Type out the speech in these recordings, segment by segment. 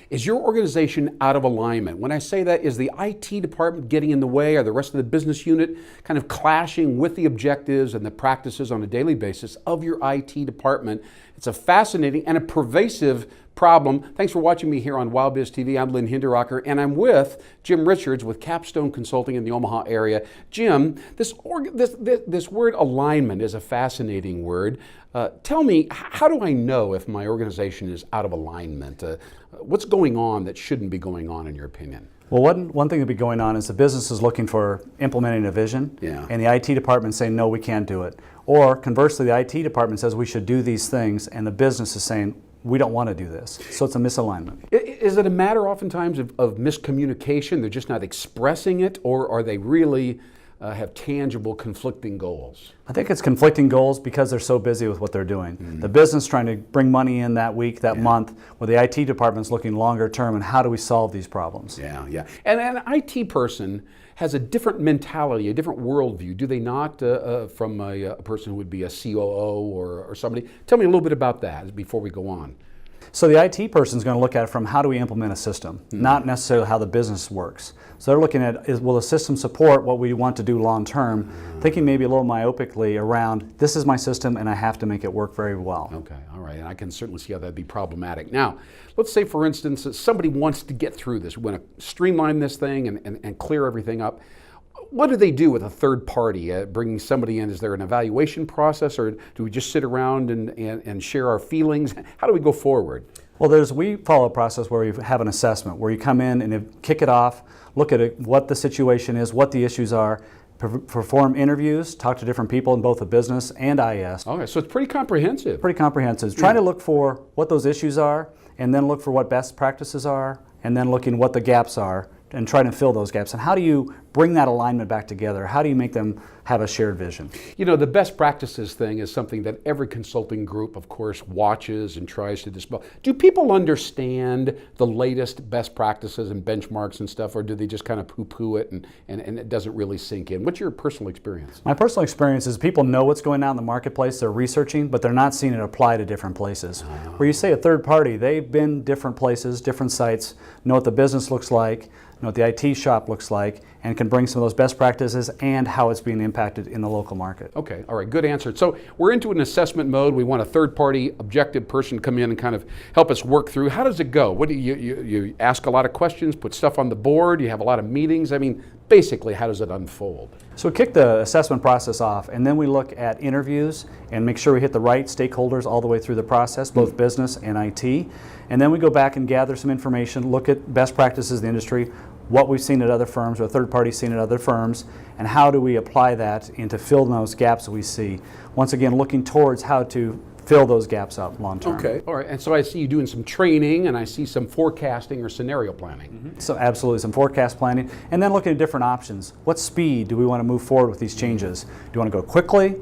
Is your organization out of alignment? When I say that, is the IT department getting in the way, or the rest of the business unit kind of clashing with the objectives and the practices on a daily basis of your IT department? It's a fascinating and a pervasive problem. Thanks for watching me here on WOWBIZ TV. I'm Lynn Hinderaker, and I'm with Jim Richards with Capstone Consulting in the Omaha area. Jim, this word alignment is a fascinating word. Tell me, how do I know if my organization is out of alignment? What's going on that shouldn't be going on, in your opinion? Well, one thing to be going on is the business is looking for implementing a vision, and the IT department is saying, no, we can't do it. Or conversely, the IT department says we should do these things, and the business is saying, we don't want to do this. So it's a misalignment. Is it a matter oftentimes of miscommunication? They're just not expressing it, or are they really have tangible conflicting goals? I think it's conflicting goals because they're so busy with what they're doing. The business trying to bring money in that week, that month, where the IT department's looking longer term and how do we solve these problems? Yeah. And an IT person has a different mentality, a different worldview, do they not, from a person who would be a COO or somebody? Tell me a little bit about that before we go on. So the IT person is going to look at it from how do we implement a system, not necessarily how the business works. So they're looking at, will the system support what we want to do long term, thinking maybe a little myopically around, this is my system and I have to make it work very well. Okay, all right, and I can certainly see how that'd be problematic. Now, let's say for instance, that somebody wants to get through this, we want to streamline this thing and clear everything up. What do they do with a third party, bringing somebody in? Is there an evaluation process, or do we just sit around and share our feelings? How do we go forward? Well, we follow a process where we have an assessment, where you come in and kick it off, look at it, what the situation is, what the issues are, perform interviews, talk to different people in both the business and IS. Okay, so it's pretty comprehensive. Pretty comprehensive. Trying to look for what those issues are, and then look for what best practices are, and then looking what the gaps are, and trying to fill those gaps. And how do you bring that alignment back together? How do you make them have a shared vision? You know, the best practices thing is something that every consulting group, of course, watches and tries to dispel. Do people understand the latest best practices and benchmarks and stuff, or do they just kind of poo-poo it and it doesn't really sink in? What's your personal experience? My personal experience is people know what's going on in the marketplace, they're researching, but they're not seeing it apply to different places. Where you say a third party, they've been different places, different sites, know what the business looks like, know what the IT shop looks like, and can bring some of those best practices and how it's being impacted in the local market. Okay, all right, good answer. So we're into an assessment mode. We want a third-party objective person to come in and kind of help us work through. How does it go? What do you ask a lot of questions, put stuff on the board, you have a lot of meetings? I mean, basically, how does it unfold? So we kick the assessment process off, and then we look at interviews and make sure we hit the right stakeholders all the way through the process, both business and IT. And then we go back and gather some information, look at best practices in the industry, what we've seen at other firms or third parties seen at other firms, and how do we apply that into filling those gaps that we see. Once again, looking towards how to fill those gaps up long term. Okay, all right, and so I see you doing some training, and I see some forecasting or scenario planning. So absolutely, some forecast planning, and then looking at different options. What speed do we want to move forward with these changes? Do you want to go quickly,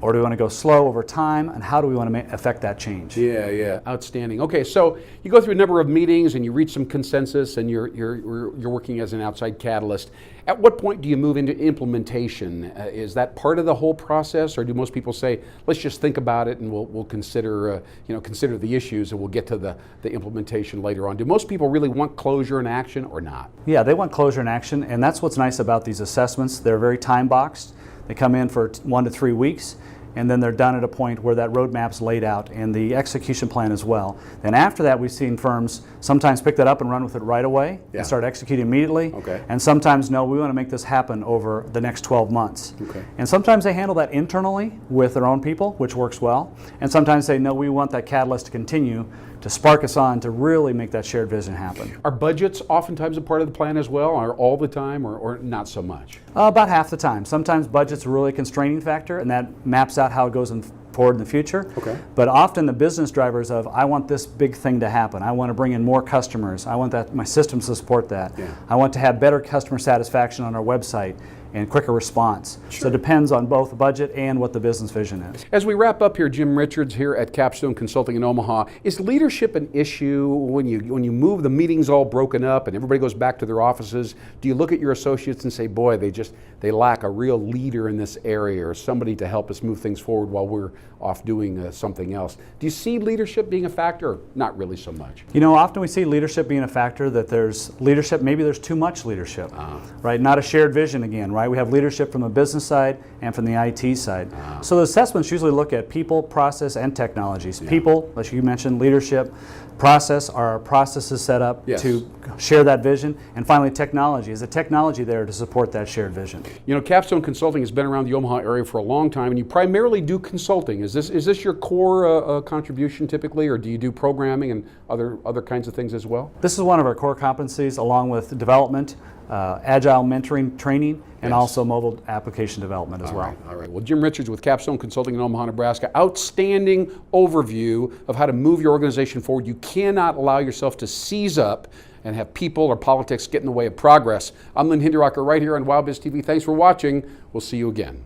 or do we want to go slow over time, and how do we want to affect that change? Yeah, outstanding. Okay, so you go through a number of meetings and you reach some consensus, and you're working as an outside catalyst. At what point do you move into implementation? Is that part of the whole process, or do most people say, let's just think about it and we'll consider consider the issues and we'll get to the implementation later on? Do most people really want closure and action or not? Yeah, they want closure and action, and that's what's nice about these assessments. They're very time boxed. They come in for 1 to 3 weeks, and then they're done at a point where that roadmap's laid out and the execution plan as well. Then after that, we've seen firms sometimes pick that up and run with it right away and start executing immediately. Okay. And sometimes, no, we want to make this happen over the next 12 months. Okay. And sometimes they handle that internally with their own people, which works well. And sometimes they know we want that catalyst to continue to spark us on to really make that shared vision happen. Are budgets oftentimes a part of the plan as well, or all the time, or not so much? About half the time. Sometimes budget's a really constraining factor, and that maps out how it goes forward in the future. Okay. But often the business drivers of, I want this big thing to happen. I want to bring in more customers. I want my systems to support that. Yeah. I want to have better customer satisfaction on our website. and quicker response. So it depends on both the budget and what the business vision is. As we wrap up here, Jim Richards here at Capstone Consulting in Omaha, is leadership an issue when you move, the meetings all broken up and everybody goes back to their offices? Do you look at your associates and say, boy, they lack a real leader in this area or somebody to help us move things forward while we're off doing something else? Do you see leadership being a factor or not really so much? You know, often we see leadership being a factor, that there's leadership, maybe there's too much leadership, right? Not a shared vision again, right? We have leadership from the business side and from the IT side. So the assessments usually look at people, process, and technologies. People, as you mentioned, leadership. Process, are our processes set up to share that vision? And finally, technology. Is the technology there to support that shared vision? You know, Capstone Consulting has been around the Omaha area for a long time, and you primarily do consulting. Is this your core contribution typically, or do you do programming and other kinds of things as well? This is one of our core competencies, along with development, agile mentoring training, and also mobile application development as well. All right. Well, Jim Richards with Capstone Consulting in Omaha, Nebraska. Outstanding overview of how to move your organization forward. You cannot allow yourself to seize up and have people or politics get in the way of progress. I'm Hinderaker right here on WOWBIZ TV. Thanks for watching. We'll see you again.